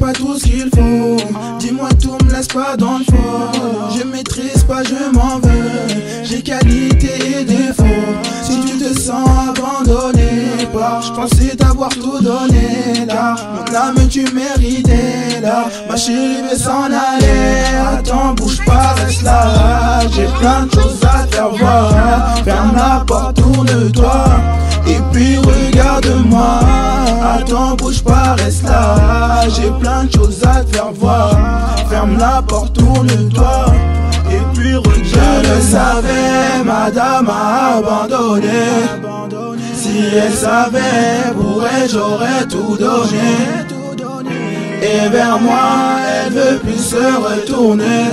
pas tout ce qu'il faut. Dis-moi tout, me laisse pas dans le faux. Je maîtrise pas, je m'en veux. J'ai qualité et défaut. Si tu te sens abandonné par, je pensais t'avoir tout donné là. Mon âme tu méritais là. Ma chérie veut s'en aller. Attends, bouge pas, reste là. J'ai plein de choses à te faire voir. Ferme la porte, tourne-toi. Et puis regarde-moi. Attends, bouge pas, reste là. J'ai plein de choses à te faire voir. Ferme la porte, tourne-toi. Et puis regarde-moi. Je le savais, madame a abandonné. Si elle savait, pour elle j'aurais tout donné. Et vers moi, elle veut plus se retourner.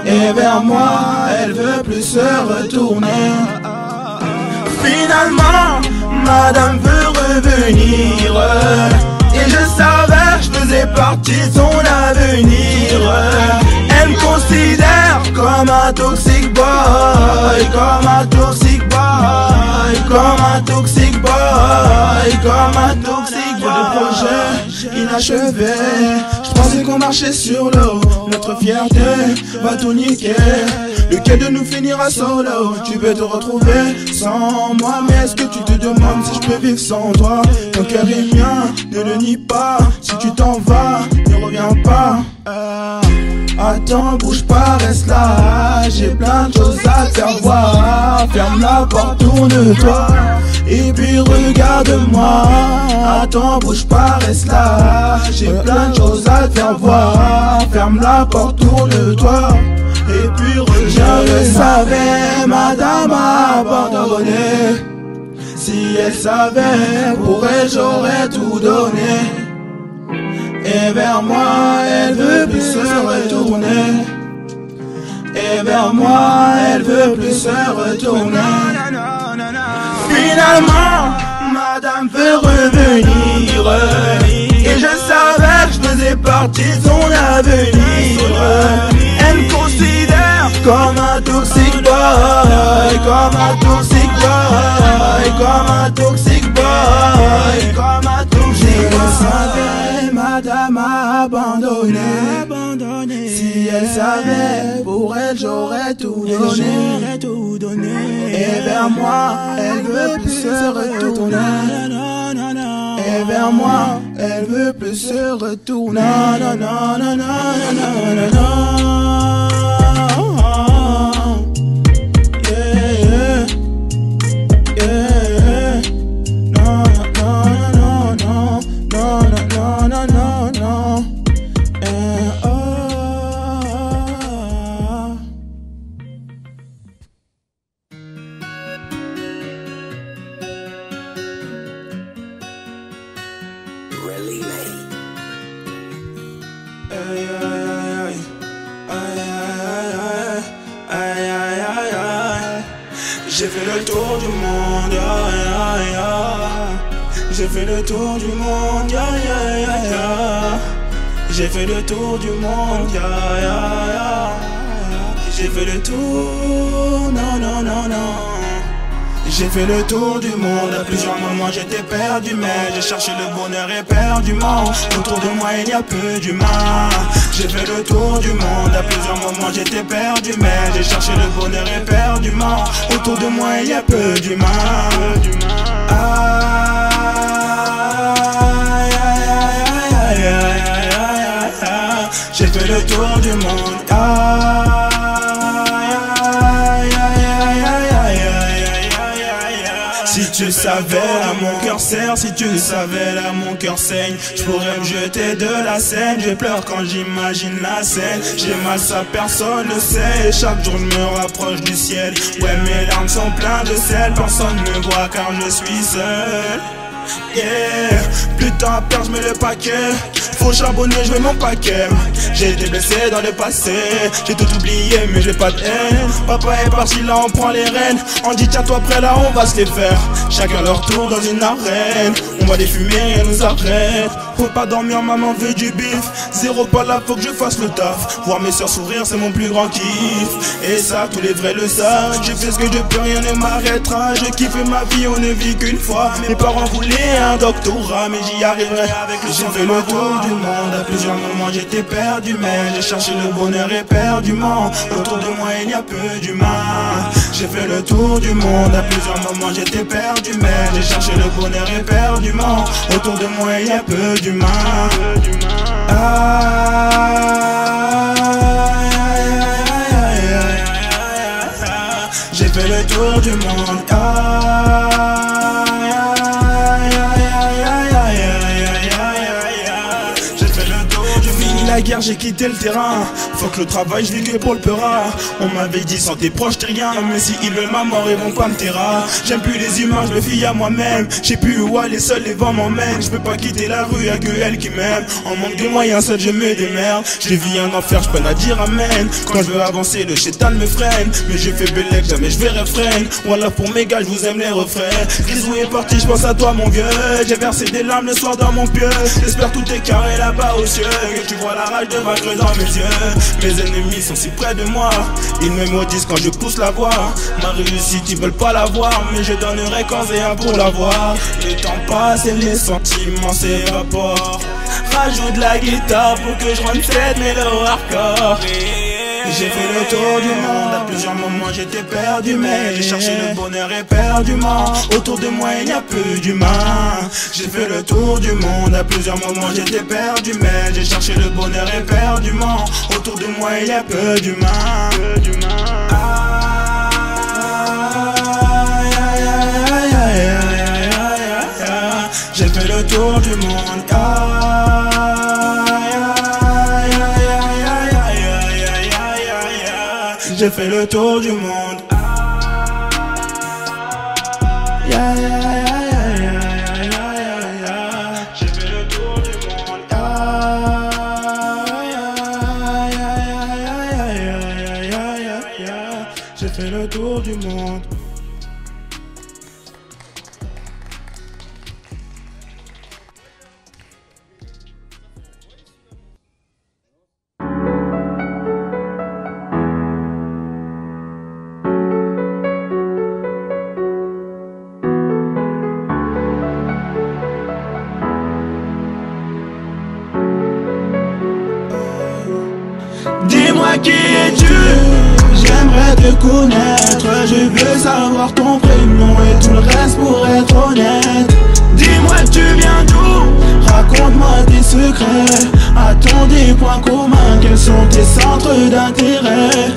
Et vers moi, elle veut plus se retourner. Finalement, madame veut revenir. Et je savais, je faisais partie de son avenir. Elle me considère comme un toxic boy. Comme un toxic boy. Comme un toxic boy. Comme un toxic boy. Le projet inachevé. Je pensais qu'on marchait sur l'eau. Notre fierté va tout niquer. Lequel de nous finira solo? Tu veux te retrouver sans moi. Mais est-ce que tu te demandes si je peux vivre sans toi? Ton cœur est mien, ne le nie pas. Si tu t'en vas, ne reviens pas. Attends, bouge pas, reste là. J'ai plein de choses à te faire voir. Ferme la porte, tourne-toi. Et puis regarde-moi. Attends, bouge pas, reste là. J'ai plein de choses à te faire voir. Ferme la porte, tourne-toi. Et puis regarde-moi. Je le savais, madame a abandonné. Si elle savait, pour elle j'aurais tout donné. Et vers moi, elle veut plus se retourner. Et vers moi, elle veut plus se retourner. Finalement, madame veut revenir. Et je savais que je faisais partie de son avenir. Elle me considère comme un toxic boy. Comme un toxic boy. Comme un toxic boy. Comme un toxic boy. Madame a abandonné. Si elle savait, pour elle j'aurais tout donné. Et vers moi, elle veut plus se retourner. Et vers moi, elle veut plus se retourner. Non, non, non, non, non, non, non. J'ai fait le tour du monde, j'ai fait le tour du monde, j'ai fait le tour du monde, j'ai fait le tour, non, non, non, non. J'ai fait le tour du monde, à plusieurs moments j'étais perdu. Mais j'ai cherché le bonheur éperdument. Autour de moi il y a peu d'humains. J'ai fait le tour du monde, à plusieurs moments j'étais perdu. Mais j'ai cherché le bonheur éperdument. Autour de moi il y a peu d'humains. J'ai fait le tour du monde. Si tu savais, là mon cœur serre. Si tu savais, là mon cœur saigne. Je pourrais me jeter de la scène. Je pleure quand j'imagine la scène. J'ai mal, ça personne le sait. Et chaque jour je me rapproche du ciel. Ouais, mes larmes sont pleines de sel. Personne ne me voit car je suis seul. Yeah, plus de temps à perdre, je mets le paquet. Faut charbonner, je mets mon paquet. J'ai été blessé dans le passé. J'ai tout oublié mais j'ai pas de haine. Papa est parti, là on prend les rênes. On dit tiens toi prêt, là on va se les faire. Chacun leur tour dans une arène. On va les fumer, rien nous arrête. Faut pas dormir, maman veut du bif. Zéro pas là, faut que je fasse le taf. Voir mes soeurs sourire, c'est mon plus grand kiff. Et ça, tous les vrais le savent. J'ai fait ce que je peux, rien ne m'arrêtera. Je kiffe ma vie, on ne vit qu'une fois. Mes parents voulaient un doctorat, mais j'y arriverai avec le J'ai fait le tour du monde, à plusieurs moments j'étais perdu. Mais j'ai cherché le bonheur éperdument. Autour de moi il y a peu d'humains. J'ai fait le tour du monde, à plusieurs moments j'étais perdu. Mais j'ai cherché le bonheur éperdument. Autour de moi il y a peu d'humains. J'ai fait le tour du monde. La guerre, j'ai quitté le terrain. Faut que le travail, je vis que pour le peurat. On m'avait dit sans tes proches t'es rien. Mais si ils veulent ma mort, ils vont pas me terra. J'aime plus les humains, je me fie à moi-même. J'sais plus où aller, seul les vents m'emmènent. Je peux pas quitter la rue, y'a que elle qui m'aime. En manque de moyens, seul je me démerde. J'ai vu un enfer, j'peine à dire amen. Quand je veux avancer, le chétan me freine. Mais je fais bellec, jamais je vais refrain. Voilà pour mes gars, je vous aime les refrains. Grisou est parti, je pense à toi mon vieux. J'ai versé des larmes le soir dans mon pieu. J'espère tout est carré là-bas aux cieux. Que tu vois la rage de vaincre dans mes yeux. Mes ennemis sont si près de moi. Ils me maudissent quand je pousse la voix. Ma réussite ils veulent pas la voir, mais je donnerai corps et âme pour la voir. Le temps passe et les sentiments s'évaporent. Rajoute la guitare pour que je rende cette mélo hardcore. J'ai fait le tour du monde, à plusieurs moments j'étais perdu. Mais j'ai cherché le bonheur éperdument. Autour de moi il y a peu d'humains. J'ai fait le tour du monde, à plusieurs moments j'étais perdu. Mais j'ai cherché le bonheur éperdument. Autour de moi il y a peu d'humains. J'ai fait le tour du monde. J'ai fait le tour du monde. J'ai fait le tour du monde. J'ai fait le tour du monde. Dis-moi qui es-tu? J'aimerais te connaître. Je veux savoir ton prénom et tout le reste pour être honnête. Dis-moi tu viens d'où? Raconte-moi tes secrets. A-t-on des points communs? Quels sont tes centres d'intérêt?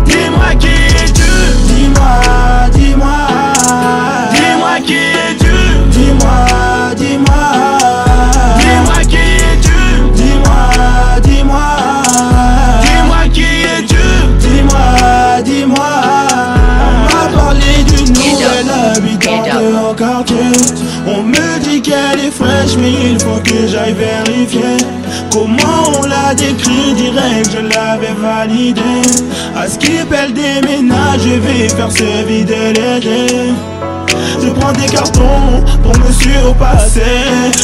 Dis-moi qui es-tu? Dis-moi, dis-moi. Dis-moi qui es-tu? Dis-moi, dis-moi. Dis-moi qui es-tu? Dis-moi, dis-moi. Dis-moi, on m'a parlé d'une nouvelle habitante au quartier. On me dit qu'elle est fraîche, mais il faut que j'aille vérifier. Comment on l'a décrit, dirait que je l'avais validé. À ce qu'il elle déménage, je vais faire ce vide léger. Je prends des cartons pour me surpasser.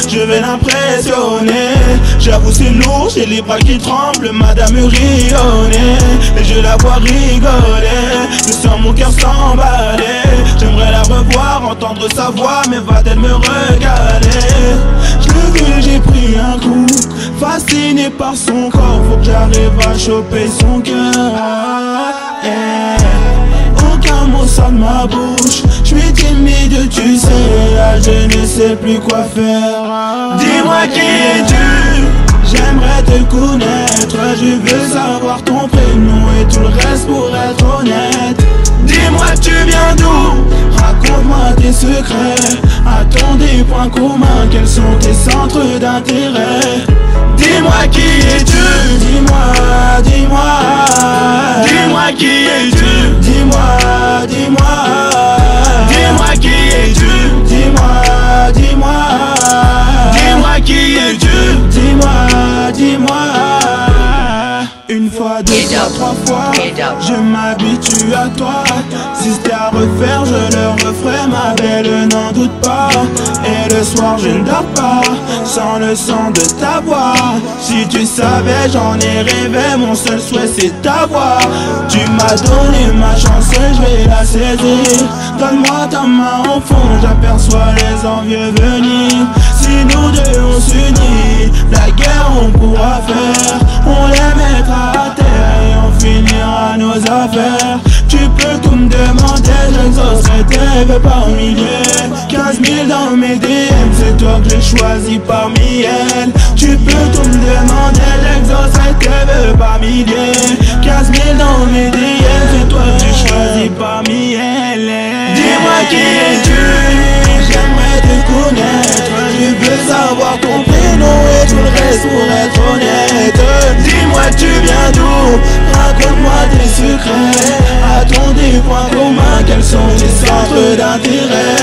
Je vais l'impressionner. J'avoue c'est lourd, j'ai les bras qui tremblent. Madame rionnait et je la vois rigoler. Je sens mon cœur s'emballer. J'aimerais la revoir, entendre sa voix, mais va-t-elle me régaler? Je le veux, j'ai pris un coup. Fasciné par son corps, faut que j'arrive à choper son cœur. Aucun mot sort de ma bouche. Je suis timide, tu sais, là je ne sais plus quoi faire. Dis-moi qui es-tu? J'aimerais te connaître. Je veux savoir ton prénom et tout le reste pour être honnête. Dis-moi tu viens d'où? Raconte-moi tes secrets. A-t-on des points communs? Quels sont tes centres d'intérêt? Dis-moi qui es-tu? Dis-moi, dis-moi. Dis-moi qui es-tu? Dis-moi, dis-moi. Dis-moi qui es-tu? Dis-moi, dis-moi. Dis-moi qui es-tu? Dis-moi, dis-moi. Une fois, deux fois, trois fois, je m'habitue à toi. Si c'était à refaire, je le referai, ma belle, n'en doute pas. Et le le soir je ne dors pas sans le son de ta voix. Si tu savais, j'en ai rêvé, mon seul souhait c'est ta voix. Tu m'as donné ma chance, je vais la saisir. Donne-moi ta main au fond, j'aperçois les envieux venir. Si nous deux on s'unit, la guerre on pourra faire. On les mettra à terre et on finira nos affaires. Tu peux tout me demander, j'exaucerai tes vœux par milliers. 15 000 dans mes DM, c'est toi que j'ai choisi parmi elles. Tu peux tout me demander, j'exaucerai tes vœux par milliers. 15 000 dans mes DM, c'est toi que j'ai choisi parmi elles. Dis-moi qui es-tu, j'aimerais te connaître. Je veux savoir ton prénom et tout le reste pour être honnête. Dis-moi tu viens d'où, raconte-moi tes secrets. A-t-on des points communs, quels sont tes centres d'intérêt?